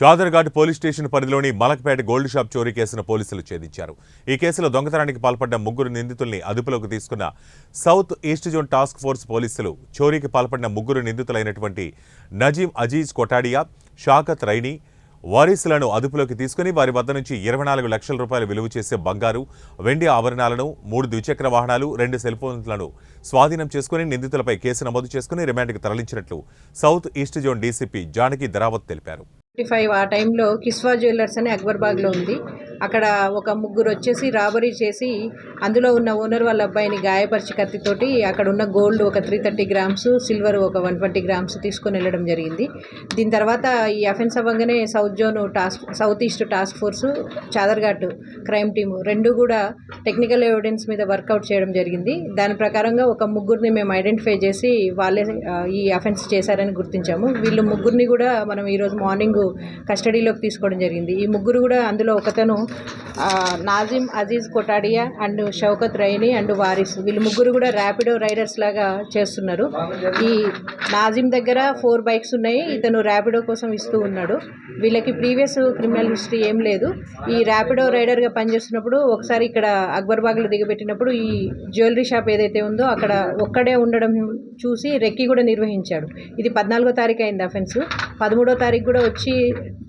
Chaderghat police station పరిధిలోని Malakpet gold shop చోరీ కేసును పోలీసులు ఛేదించారు. ఈ కేసులో దొంగతనానికి పాల్పడ్డ ముగ్గురు నిందితుల్ని అదుపులోకి తీసుకున్న south east zone task force పోలీసులు చోరీకి పాల్పడిన ముగ్గురు నిందితులైనటువంటి నజీం అజీజ్ కొటాడియా, షాకత్ రైనీ, వారీసులను అదుపులోకి తీసుకుని వారి వద్ద నుంచి 24 లక్షల రూపాయలు విలువ చేసే బంగారు, వెండి ఆభరణాలను, 3 ద్విచక్ర వాహనాలు, 2 సెల్ ఫోన్లను స్వాధీనం చేసుకుని నిందితులపై కేసు నమోదు చేసుకుని రిమాండ్కి తరలించినట్లు south east zone DCP Janaki Dharavath తెలిపారు. 55 ఆ టైంలో కిస్వా జ్యువెలర్స్ అని అక్బర్బాగ్లో ఉంది. అక్కడ ఒక ముగ్గురు వచ్చేసి రాబరీ చేసి అందులో ఉన్న ఓనర్ వాళ్ళ అబ్బాయిని గాయపరిచి కత్తితోటి అక్కడ ఉన్న గోల్డ్ ఒక 330 గ్రామ్స్, సిల్వర్ ఒక 120 గ్రామ్స్ తీసుకొని వెళ్ళడం జరిగింది. దీని తర్వాత ఈ అఫెన్స్ అవ్వగానే south east task force, Chaderghat crime team రెండు కూడా టెక్నికల్ ఎవిడెన్స్ మీద వర్కౌట్ చేయడం జరిగింది. దాని ప్రకారంగా ఒక ముగ్గురిని మేము ఐడెంటిఫై చేసి వాళ్ళే ఈ అఫెన్స్ చేశారని గుర్తించాము. వీళ్ళు ముగ్గురిని కూడా మనం ఈరోజు మార్నింగ్ కస్టడీలోకి తీసుకోవడం జరిగింది. ఈ ముగ్గురు కూడా అందులో ఒకతను నాజిం అజీజ్ కొటాడియా అండ్ షౌకత్ రైనీ అండ్ వారిస్, వీళ్ళు ముగ్గురు కూడా ర్యాపిడో రైడర్స్ లాగా చేస్తున్నారు. ఈ నాజిం దగ్గర 4 బైక్స్ ఉన్నాయి. ఇతను ర్యాపిడో కోసం ఇస్తూ ఉన్నాడు. వీళ్ళకి ప్రీవియస్ క్రిమినల్ హిస్టరీ ఏం లేదు. ఈ ర్యాపిడో రైడర్గా పనిచేస్తున్నప్పుడు ఒకసారి ఇక్కడ అక్బర్బాగ్లో దిగబెట్టినప్పుడు ఈ జ్యువెలరీ షాప్ ఏదైతే ఉందో అక్కడ ఒక్కడే ఉండడం చూసి రెక్కి కూడా నిర్వహించాడు. ఇది 14వ తారీఖు అయింది అఫెన్స్. 13వ తారీఖు కూడా వచ్చి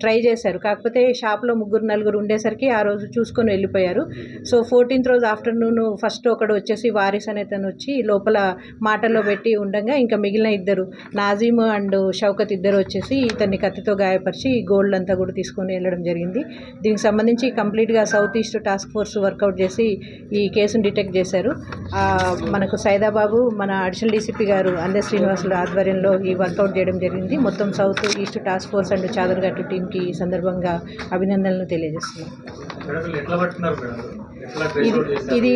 ట్రై చేశారు. కాకపోతే షాప్లో 3-4 ఉండేసరికి ఆ రోజు చూసుకొని వెళ్ళిపోయారు. సో 14th రోజు ఆఫ్టర్నూన్ ఫస్ట్ ఒకడు వచ్చేసి వారిస్ అనే తను వచ్చి లోపల మాటల్లో పెట్టి ఉండగా ఇంకా మిగిలిన ఇద్దరు నాజీమ్ అండ్ షౌకత్ ఇద్దరు వచ్చేసి ఇతన్ని కత్తితో గాయపరిచి గోల్డ్ అంతా కూడా తీసుకొని వెళ్ళడం జరిగింది. దీనికి సంబంధించి కంప్లీట్గా south east task force workout చేసి ఈ కేసును డిటెక్ట్ చేశారు. మనకు సైదాబాబు, మన అడిషనల్ డీసీపీ గారు అందే శ్రీనివాసుల ఆధ్వర్యంలో ఈ వర్కౌట్ చేయడం జరిగింది. మొత్తం south east task force and Chaderghat టీంకి ఈ సందర్భంగా అభినందనలు తెలియజేస్తున్నాం. ఇది